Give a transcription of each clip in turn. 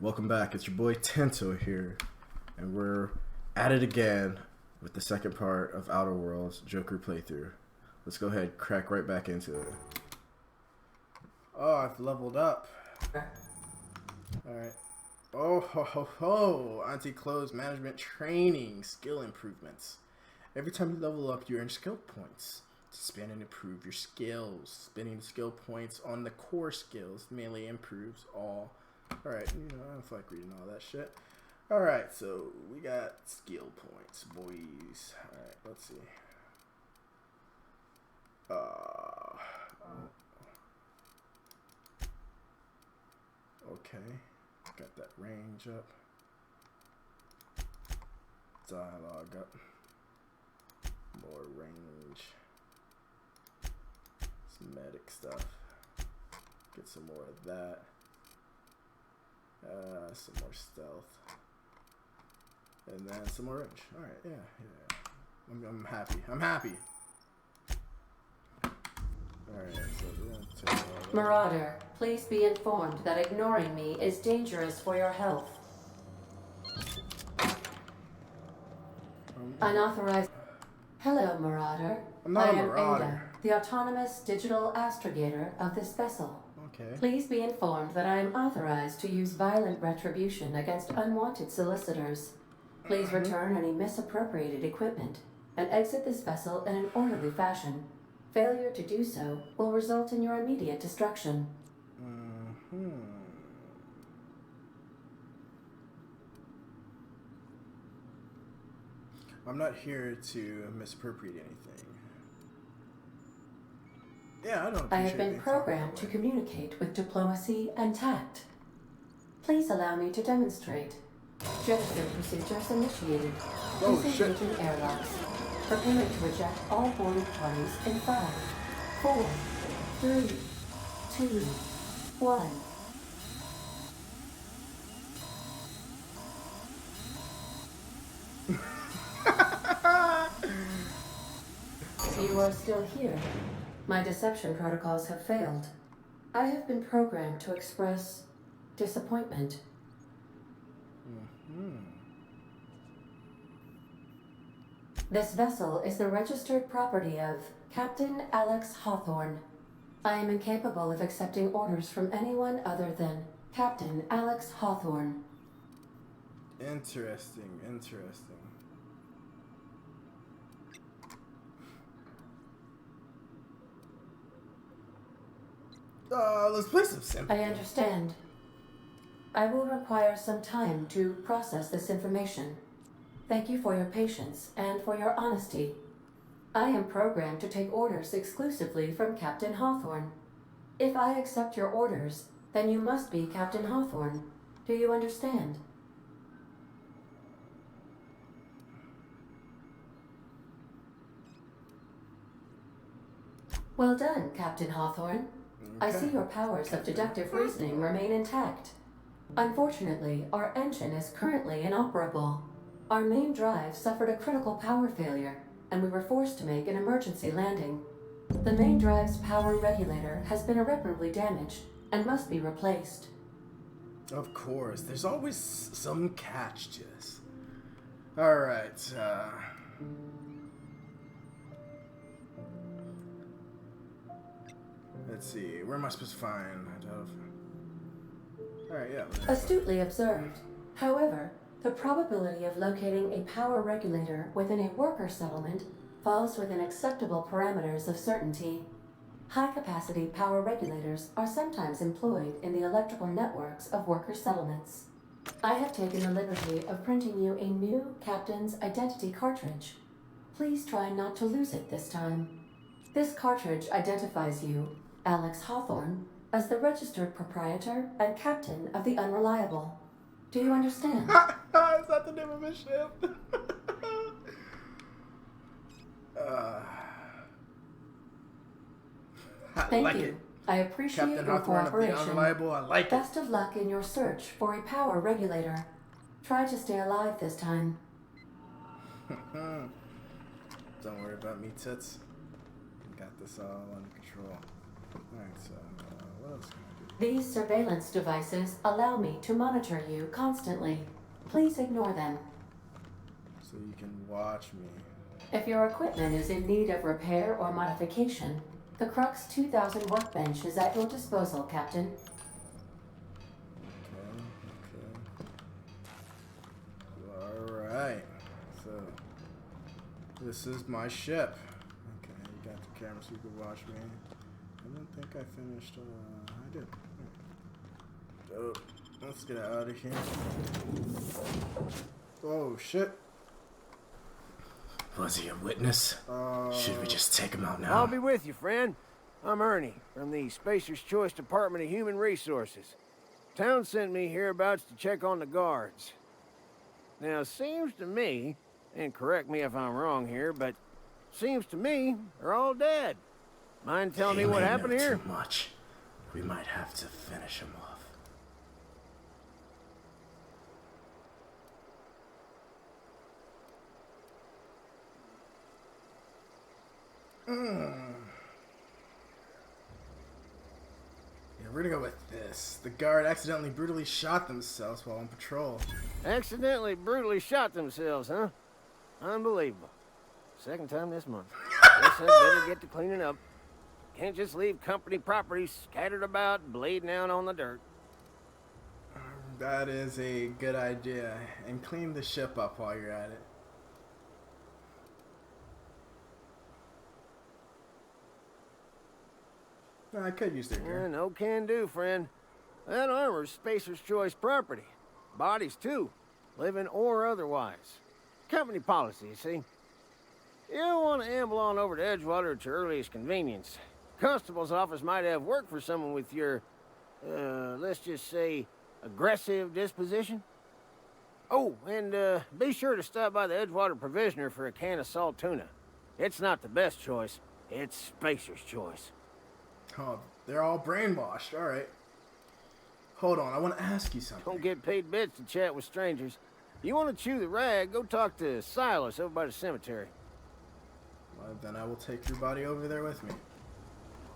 Welcome back. It's your boy Tento here, and we're at it again with the second part of Outer Worlds Joker playthrough. Let's go ahead, crack right back into it. Oh, I've leveled up. Alright. Oh, ho, ho, ho. Anti-close management training, skill improvements. Every time you level up, you earn skill points to spend and improve your skills. Spending the skill points on the core skills mainly improves all. Alright, I don't feel like reading all that shit. Alright, so we got skill points, boys. Alright, let's see. Okay, got that range up. Dialogue up. More range. Some medic stuff. Get some more of that. Some more stealth. And then some more range. Alright, yeah. I'm happy. I'm happy. Alright, so we're gonna take all that. Marauder, please be informed that ignoring me is dangerous for your health. Unauthorized. Hello, Marauder. I'm not I a am marauder. Ada, the autonomous digital astrogator of this vessel. Okay. Please be informed that I am authorized to use violent retribution against unwanted solicitors. Please return any misappropriated equipment and exit this vessel in an orderly fashion. Failure to do so will result in your immediate destruction. I'm not here to misappropriate anything. Yeah, I don't appreciate I have been being programmed to talked about. communicate with diplomacy and tact. Please allow me to demonstrate. Jettison procedures initiated. Oh, shit. Disengaging airlocks. Preparing to eject all boarding parties in 5, 4, 3, 2, 1. You are still here. My deception protocols have failed. I have been programmed to express disappointment. This vessel is the registered property of Captain Alex Hawthorne. I am incapable of accepting orders from anyone other than Captain Alex Hawthorne. Interesting. Let's play some simple. I understand. I will require some time to process this information. Thank you for your patience and for your honesty. I am programmed to take orders exclusively from Captain Hawthorne. If I accept your orders, then you must be Captain Hawthorne. Do you understand? Well done, Captain Hawthorne. I see your powers of deductive reasoning remain intact. Unfortunately, our engine is currently inoperable. Our main drive suffered a critical power failure, and we were forced to make an emergency landing. The main drive's power regulator has been irreparably damaged and must be replaced. Of course, there's always some catch to this. Alright, let's see, where am I supposed to find Alright, yeah. Astutely observed. However, the probability of locating a power regulator within a worker settlement falls within acceptable parameters of certainty. High-capacity power regulators are sometimes employed in the electrical networks of worker settlements. I have taken the liberty of printing you a new Captain's Identity cartridge. Please try not to lose it this time. This cartridge identifies you, Alex Hawthorne, as the registered proprietor and captain of the Unreliable. Do you understand? Is that the name of a ship? I Thank like you. it. I appreciate Captain your Hawthorne of the cooperation. Unreliable, I like it. Best of luck in your search for a power regulator. Try to stay alive this time. Don't worry about me, tits. Got this all under control. Alright, so what else can I do These surveillance devices allow me to monitor you constantly. Please ignore them. So you can watch me. If your equipment is in need of repair or modification, the Crux 2000 workbench is at your disposal, Captain. Okay. Alright. So, this is my ship. Okay, you got the camera so you can watch me. I don't think I finished, I did. Oh, let's get out of here. Oh, shit. Was he a witness? Should we just take him out now? I'll be with you, friend. I'm Ernie, from the Spacer's Choice Department of Human Resources. Town sent me hereabouts to check on the guards. Now, seems to me, and correct me if I'm wrong here, but seems to me they're all dead. Mind telling me what happened here? Too much. We might have to finish him off. Yeah, we're gonna go with this. The guard accidentally brutally shot themselves while on patrol. Accidentally brutally shot themselves, huh? Unbelievable. Second time this month. Guess I better get to cleaning up. Can't just leave company property scattered about, bleeding out on the dirt. That is a good idea. And clean the ship up while you're at it. No, I could use their gear. No can do, friend. That armor's Spacer's Choice property. Bodies, too. Living or otherwise. Company policy, you see. You don't want to amble on over to Edgewater at your earliest convenience. Constable's office might have work for someone with your, let's just say, aggressive disposition. Oh, and be sure to stop by the Edgewater Provisioner for a can of salt tuna. It's not the best choice. It's Spacer's Choice. Oh, they're all brainwashed. All right. Hold on, I want to ask you something. Don't get paid bits to chat with strangers. You want to chew the rag, go talk to Silas over by the cemetery. Well, then I will take your body over there with me.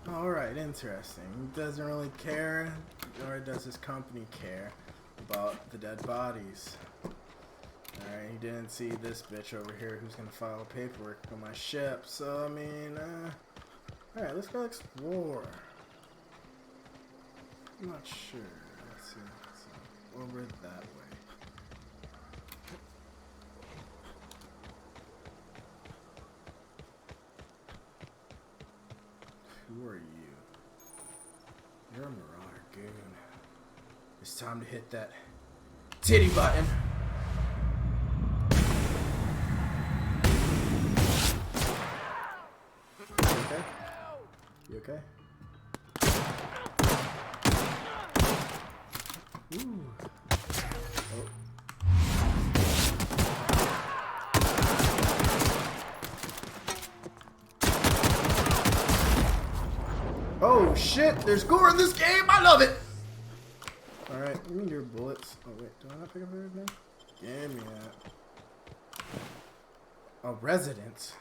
All right, interesting. He doesn't really care, nor does his company care about the dead bodies. All right, he didn't see this bitch over here who's gonna file paperwork on my ship. So I mean, all right, let's go explore. I'm not sure. Let's see. So, over that way. Who are you? You're a Marauder goon. It's time to hit that titty button. You okay? You okay? Ooh. Oh. Oh shit, there's gore in this game, I love it! Alright, give me your bullets. Oh wait, do I not pick up everything? Give me that. A resident?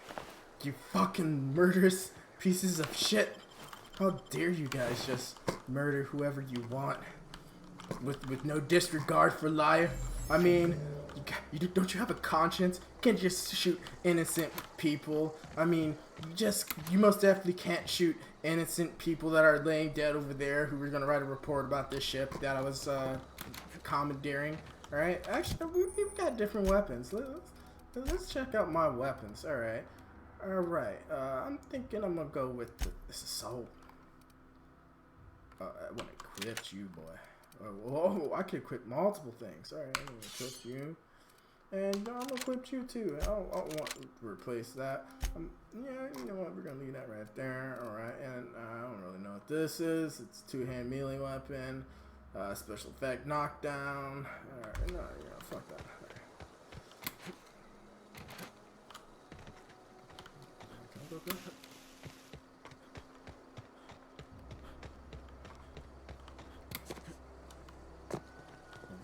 You fucking murderous pieces of shit. How dare you guys just murder whoever you want with no disregard for life? I mean, don't you have a conscience? You can't just shoot innocent people. I mean, you most definitely can't shoot innocent people that are laying dead over there who were gonna write a report about this ship that I was commandeering. All right, actually, we've got different weapons. Let's check out my weapons. All right. I'm thinking I'm gonna go with this assault. I want to equip you, boy. Oh, I can equip multiple things. All right, I'm gonna equip you, and I'm gonna equip you too. I don't want to replace that. Yeah, you know what? We're gonna leave that right there. All right, and I don't really know what this is. It's a two-hand melee weapon, special effect knockdown. All right, no, yeah, fuck that.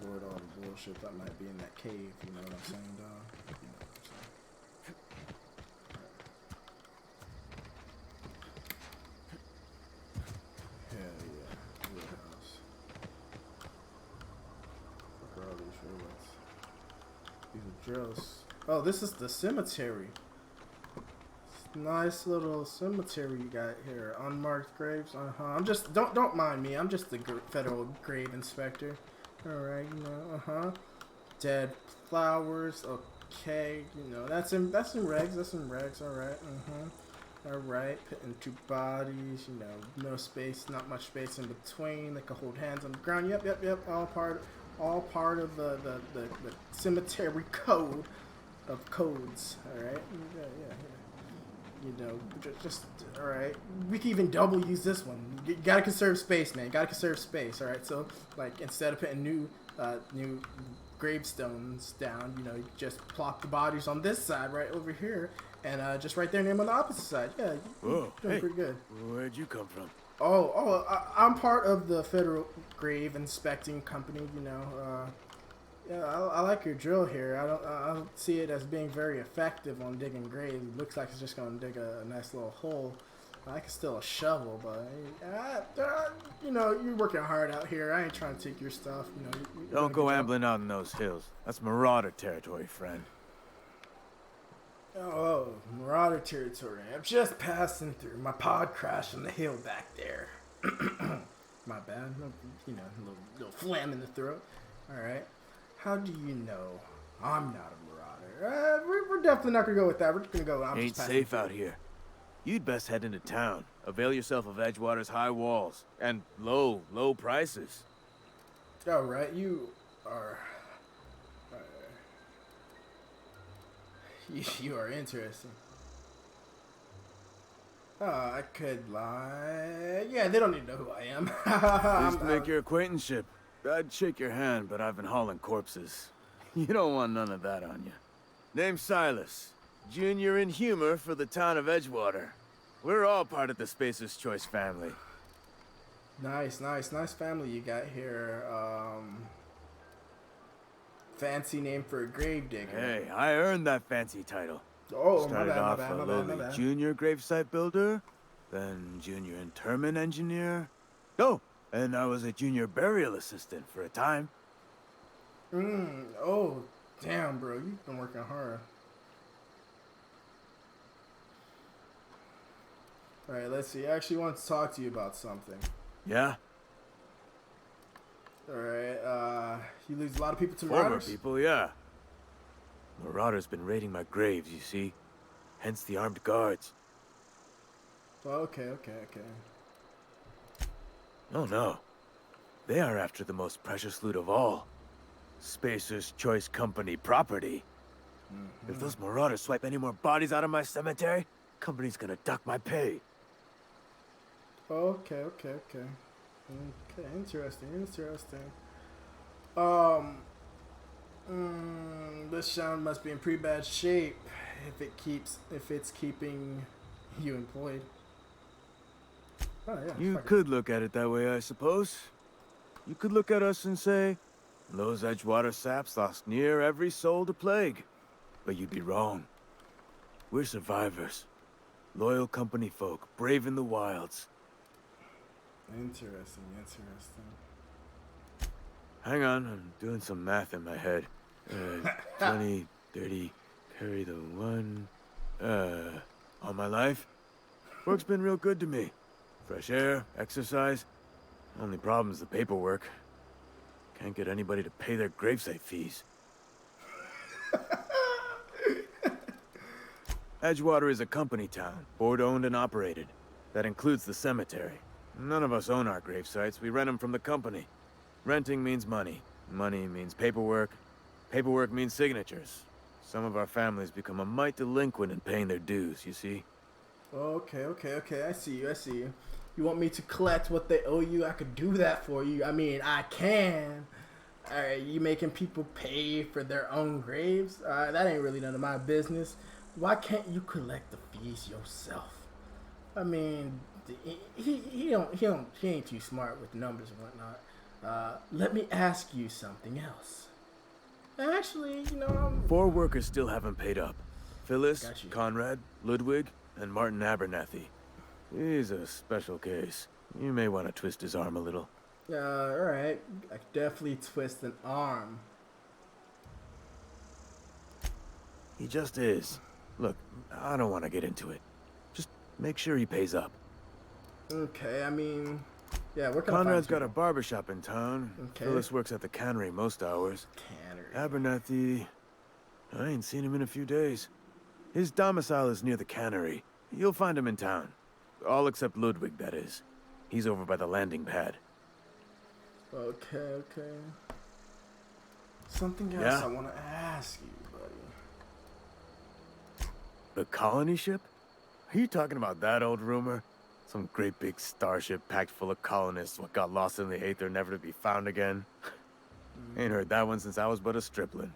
Avoid all the bullshit that might be in that cave, you know what I'm saying, dog? You know what I'm saying. Hell yeah, wheelhouse. sure what's these are drills. Oh, this is the cemetery. Nice little cemetery you got here. Unmarked graves. I'm just don't mind me. I'm just the federal grave inspector. All right, you know. Dead flowers. Okay, you know that's in regs. That's in regs. All right. All right. Putting two bodies. You know, no space, not much space in between. They can hold hands on the ground. Yep. All part of the cemetery code of codes. All right. Yeah. You know, just all right. We can even double use this one. You gotta conserve space, man. You gotta conserve space. All right. So, like, instead of putting new gravestones down, you know, you just plop the bodies on this side, right over here, and just right there, name on the opposite side. Yeah, you're doing pretty good. Where'd you come from? I'm part of the Federal Grave Inspecting Company. You know, yeah, I like your drill here. I don't see it as being very effective on digging graves. It looks like it's just gonna dig a nice little hole. I can still a shovel, but you know, you're working hard out here. I ain't trying to take your stuff. You know, Don't go ambling out in those hills. That's Marauder territory, friend. Oh, Marauder territory. I'm just passing through. My pod crashed on the hill back there. My bad. You know, a little phlegm in the throat. All right. How do you know I'm not a Marauder? We're definitely not gonna go with that. We're just gonna go. Ain't safe out here. You'd best head into town. Avail yourself of Edgewater's high walls and low prices. All right, you are. You are interesting. I could lie. Yeah, they don't need to know who I am. Pleased to make your acquaintanceship. I'd shake your hand, but I've been hauling corpses. You don't want none of that on you. Name's Silas. Junior in humor for the town of Edgewater. We're all part of the Spacer's Choice family. Nice family you got here. Fancy name for a gravedigger. Hey, I earned that fancy title. Oh, Started off my a bad, lowly junior gravesite builder, then junior interment engineer. Oh, and I was a junior burial assistant for a time. Oh, damn, bro, you've been working hard. All right, let's see. I actually want to talk to you about something. Yeah? All right, you lose a lot of people to Former marauders? people, yeah. Marauder's been raiding my graves, you see. Hence the armed guards. Oh, okay. No. They are after the most precious loot of all. Spacer's Choice Company property. If those Marauders swipe any more bodies out of my cemetery, company's gonna duck my pay. Okay, interesting. This town must be in pretty bad shape if it's keeping you employed. Oh yeah. You could look at it that way, I suppose. You could look at us and say, those Edgewater saps lost near every soul to plague. But you'd be wrong. We're survivors. Loyal company folk, brave in the wilds. Interesting. Hang on, I'm doing some math in my head. 20, 30, carry the 1. All my life? Work's been real good to me. Fresh air, exercise. Only problem's the paperwork. Can't get anybody to pay their gravesite fees. Edgewater is a company town, board-owned and operated. That includes the cemetery. None of us own our gravesites, we rent them from the company. Renting means money. Money means paperwork. Paperwork means signatures. Some of our families become a mite delinquent in paying their dues, you see? Okay. I see you. You want me to collect what they owe you? I could do that for you. I mean, I can. Alright, you making people pay for their own graves? That ain't really none of my business. Why can't you collect the fees yourself? I mean, he ain't too smart with numbers and whatnot. Let me ask you something else. Actually, you know, 4 workers still haven't paid up. Phyllis, Got you. Conrad, Ludwig, and Martin Abernathy. He's a special case. You may want to twist his arm a little. alright. I could definitely twist an arm. He just is. Look, I don't want to get into it. Just make sure he pays up. Okay, I mean, yeah, where can Conrad's I find got a barbershop in town. Okay. Phyllis works at the cannery most hours. Cannery. Abernathy... I ain't seen him in a few days. His domicile is near the cannery. You'll find him in town. All except Ludwig, that is. He's over by the landing pad. Okay. Something else Yeah? I want to ask you, buddy. The colony ship? Are you talking about that old rumor? Some great big starship packed full of colonists what got lost in the aether never to be found again? Ain't heard that one since I was but a stripling.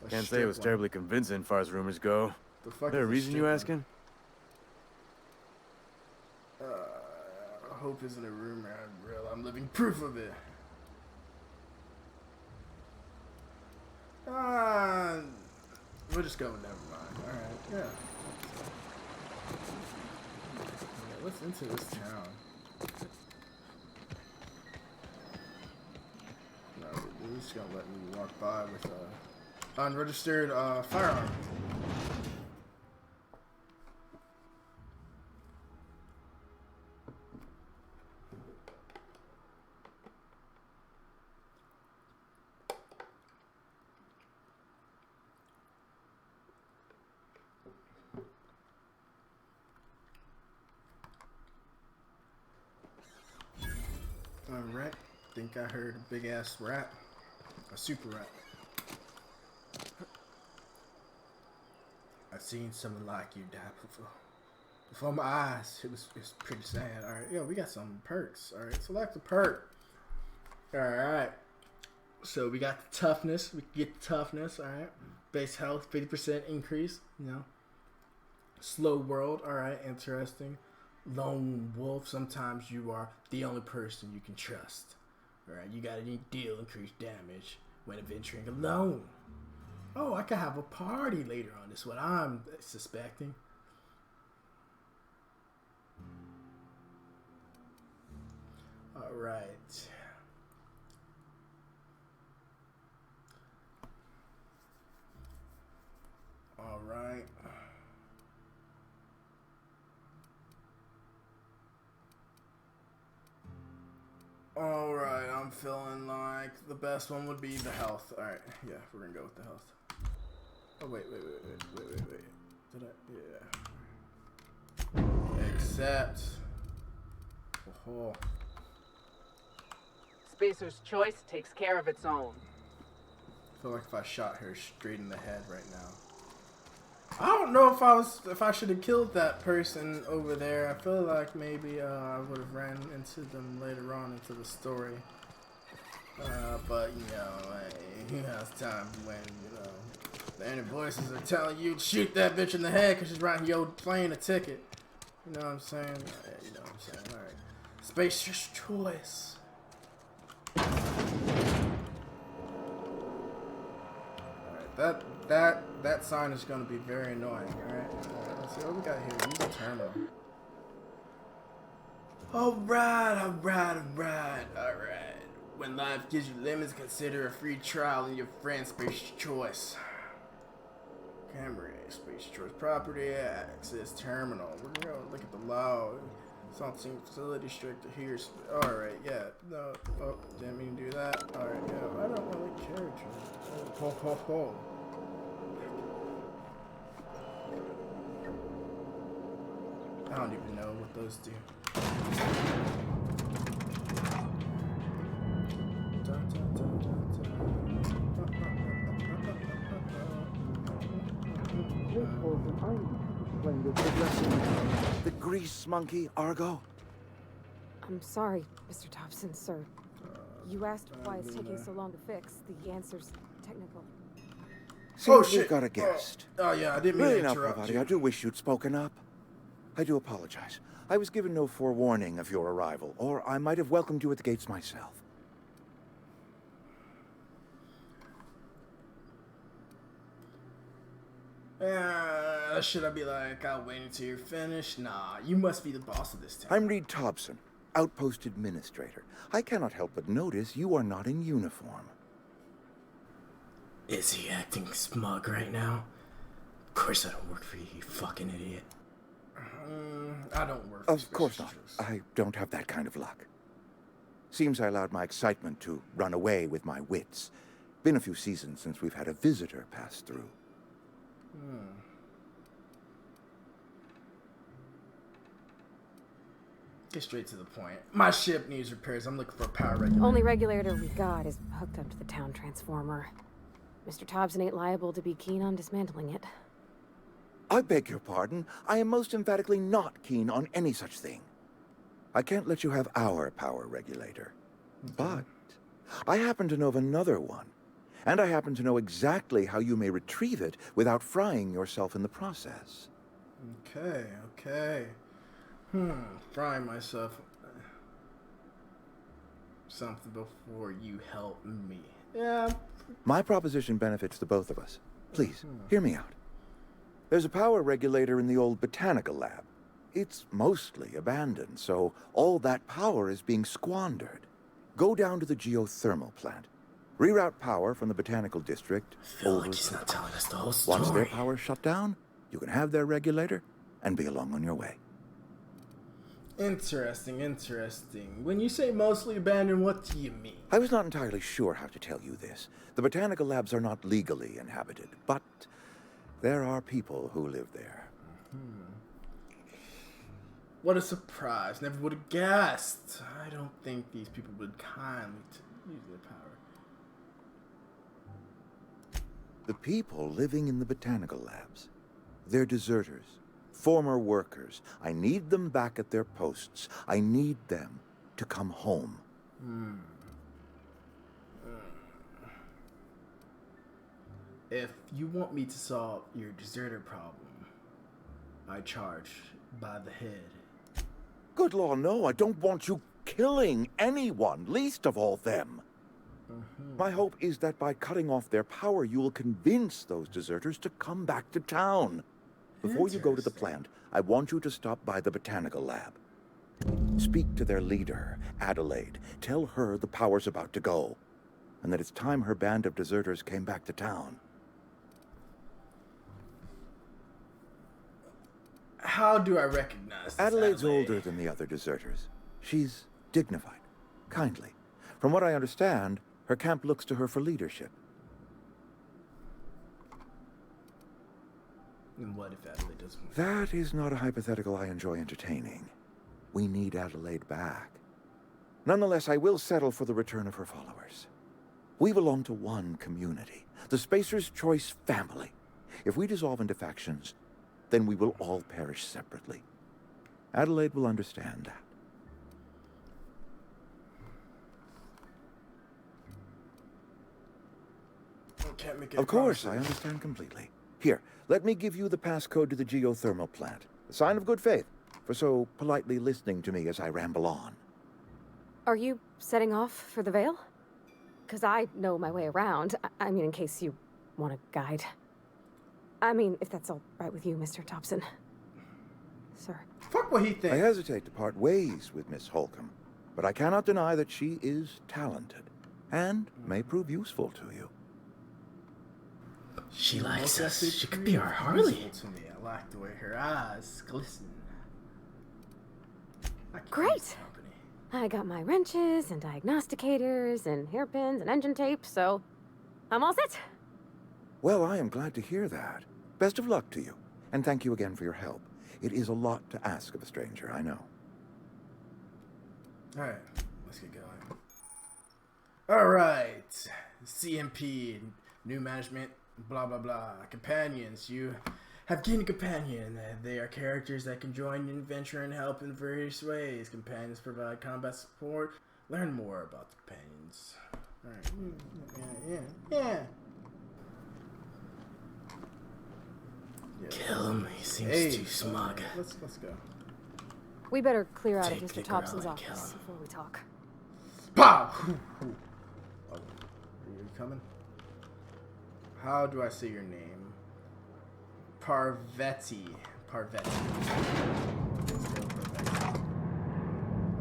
Can't say it was terribly convincing far as rumors go. The fuck There a is reason you stripling? asking? Hope isn't a rumor. I'm real. I'm living proof of it. We'll just go with never mind. Alright, yeah. What's into this town? No, they're just gonna let me walk by with a unregistered firearm. Alright, think I heard a big ass rat. A super rat. I've seen someone like you die before my eyes. It's pretty sad. Alright, yo, we got some perks. Alright, select a perk. Alright. So we got the toughness. We can get the toughness, alright. Base health, 50% increase, you know. Slow world, alright, interesting. Lone wolf, sometimes you are the only person you can trust. Alright, you got any deal increased damage when adventuring alone. Oh, I could have a party later on, is what I'm suspecting. Alright. Alright. Alright, I'm feeling like the best one would be the health. Alright, yeah, we're gonna go with the health. Oh, wait. Did I? Yeah. Accept. Oh. Spacer's Choice takes care of its own. I feel like if I shot her straight in the head right now. I don't know if I should have killed that person over there. I feel like maybe I would have ran into them later on into the story. But you know, it's time when the inner voices are telling you to shoot that bitch in the head because she's writing your plane a ticket. You know what I'm saying? You know what I'm saying? All right, Spacer's Choice. That sign is going to be very annoying, alright? Let's see what we got here. Use a terminal. Alright. When life gives you lemons, consider a free trial in your friend's Space Choice. Camera, Space Choice property, access terminal. We're going to look at the law. Something facility restricted here. Alright, yeah. No, oh, didn't mean to do that. Alright, yeah. I don't really care. Ho. I don't even know what those do. The grease monkey, Argo? I'm sorry, Mr. Thompson, sir. You asked why it's taking so long to fix. The answer's technical. Seems shit. we've got a guest. Oh yeah, I didn't mean Really to now, interrupt Parvati, you. I do wish you'd spoken up. I do apologize. I was given no forewarning of your arrival, or I might have welcomed you at the gates myself. Should I be like, I'll wait until you're finished? Nah, you must be the boss of this town. I'm Reed Thompson, Outpost Administrator. I cannot help but notice you are not in uniform. Is he acting smug right now? course I don't work for you, you fucking idiot. I don't work for Of course not. Space Choice. I don't have that kind of luck. Seems I allowed my excitement to run away with my wits. Been a few seasons since we've had a visitor pass through. Get straight to the point. My ship needs repairs. I'm looking for a power regulator. Only regulator we got is hooked up to the town transformer. Mr. Thompson ain't liable to be keen on dismantling it. I beg your pardon. I am most emphatically not keen on any such thing. I can't let you have our power regulator. But I happen to know of another one. And I happen to know exactly how you may retrieve it without frying yourself in the process. Okay. Frying myself. Something before you help me. Yeah. My proposition benefits the both of us. Please, hear me out. There's a power regulator in the old botanical lab. It's mostly abandoned, so all that power is being squandered. Go down to the geothermal plant. Reroute power from the botanical district I feel over like he's to not the telling us the whole Once their story. power's shut down, you can have their regulator and be along on your way. Interesting. When you say mostly abandoned, what do you mean? I was not entirely sure how to tell you this. The botanical labs are not legally inhabited, but there are people who live there. What a surprise. Never would have guessed. I don't think these people would kindly use their power. The people living in the botanical labs, they're deserters, former workers. I need them back at their posts. I need them to come home. If you want me to solve your deserter problem, I charge by the head. Good law, no, I don't want you killing anyone, least of all them. My hope is that by cutting off their power, you will convince those deserters to come back to town. Before you go to the plant, I want you to stop by the botanical lab. Speak to their leader, Adelaide. Tell her the power's about to go, and that it's time her band of deserters came back to town. How do I recognize this Adelaide's Adelaide? older than the other deserters. She's dignified, kindly. From what I understand, her camp looks to her for leadership. And what if Adelaide doesn't want That is not a hypothetical I enjoy entertaining. We need Adelaide back. Nonetheless, I will settle for the return of her followers. We belong to one community, the Spacer's Choice family. If we dissolve into factions, then we will all perish separately. Adelaide will understand that. Can't make Of course, I understand completely. Here, let me give you the passcode to the geothermal plant. A sign of good faith for so politely listening to me as I ramble on. Are you setting off for the Vale? Because I know my way around. I mean, in case you want a guide. I mean, if that's all right with you, Mr. Thompson. Sir. Fuck what he I thinks. hesitate to part ways with Miss Holcomb, but I cannot deny that she is talented and may prove useful to you. She likes us. us. She could be our Harley. To me, I like the way her eyes glisten. I could Great. use company. I got my wrenches and diagnosticators and hairpins and engine tape, so I'm all set. Well, I am glad to hear that. Best of luck to you, and thank you again for your help. It is a lot to ask of a stranger, I know. All right, let's get going. All right, CMP, new management, blah blah blah. Companions, you have gained a companion. They are characters that can join your adventure and help in various ways. Companions provide combat support. Learn more about the companions. All right, yeah. Kill him. He seems too smug. Let's go. We better clear out of Take Mr. the Thompson's girl and kill office him. before we talk. Pow! Oh, are you coming? How do I say your name? Parvati.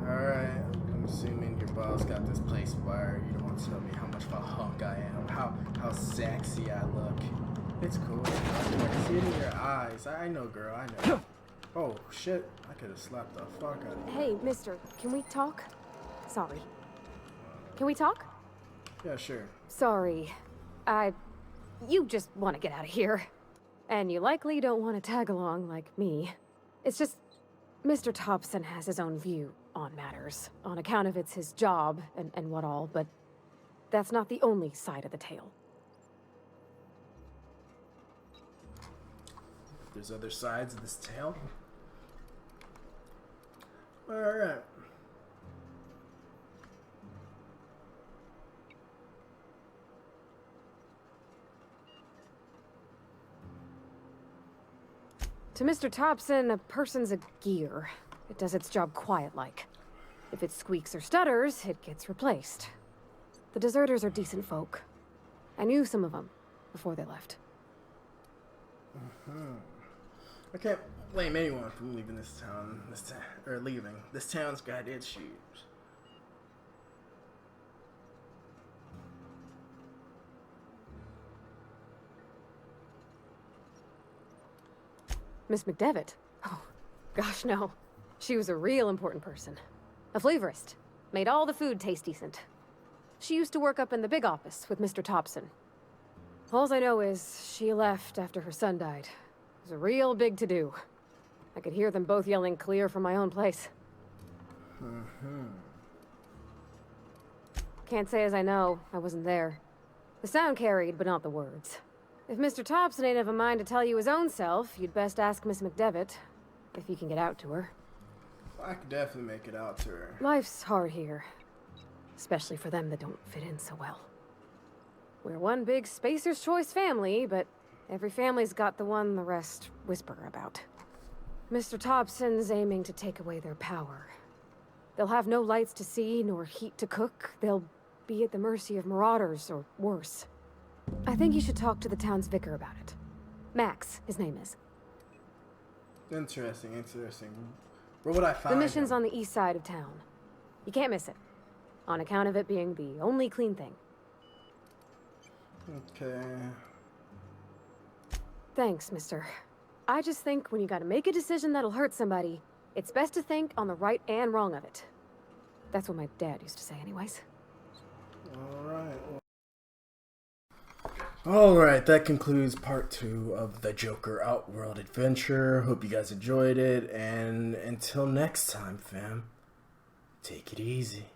Alright, I'm assuming your boss got this place wired. You don't want to tell me how much of a hunk I am, how sexy I look. It's cool. I can see it in your eyes. I know, girl. I know. Oh, shit. I could have slapped the fuck out of you. Hey, mister, can we talk? Sorry. Can we talk? Yeah, sure. Sorry. You just want to get out of here. And you likely don't want to tag along like me. It's just, Mr. Thompson has his own view on matters, on account of it's his job and what all, but that's not the only side of the tale. There's other sides of this tale. Alright. To Mr. Thompson, a person's a gear. It does its job quiet-like. If it squeaks or stutters, it gets replaced. The deserters are decent folk. I knew some of them before they left. I can't blame anyone for leaving this town. Or leaving. This town's got its shoes. Miss McDevitt? Oh, gosh, no. She was a real important person. A flavorist. Made all the food taste decent. She used to work up in the big office with Mr. Thompson. All I know is she left after her son died. It was a real big to-do. I could hear them both yelling clear from my own place. Can't say as I know. I wasn't there. The sound carried, but not the words. If Mr. Thompson ain't of a mind to tell you his own self, you'd best ask Miss McDevitt, if you can get out to her. I could definitely make it out to her. Life's hard here, especially for them that don't fit in so well. We're one big Spacer's Choice family, but every family's got the one the rest whisper about. Mr. Thompson's aiming to take away their power. They'll have no lights to see, nor heat to cook. They'll be at the mercy of marauders, or worse. I think you should talk to the town's vicar about it. Max, his name is. Interesting. Where would I find The mission's him? on the east side of town. You can't miss it, on account of it being the only clean thing. Okay. Thanks, mister. I just think when you gotta make a decision that'll hurt somebody, it's best to think on the right and wrong of it. That's what my dad used to say anyways. Alright, that concludes part 2 of the Joker Outworld adventure. Hope you guys enjoyed it, and until next time, fam, take it easy.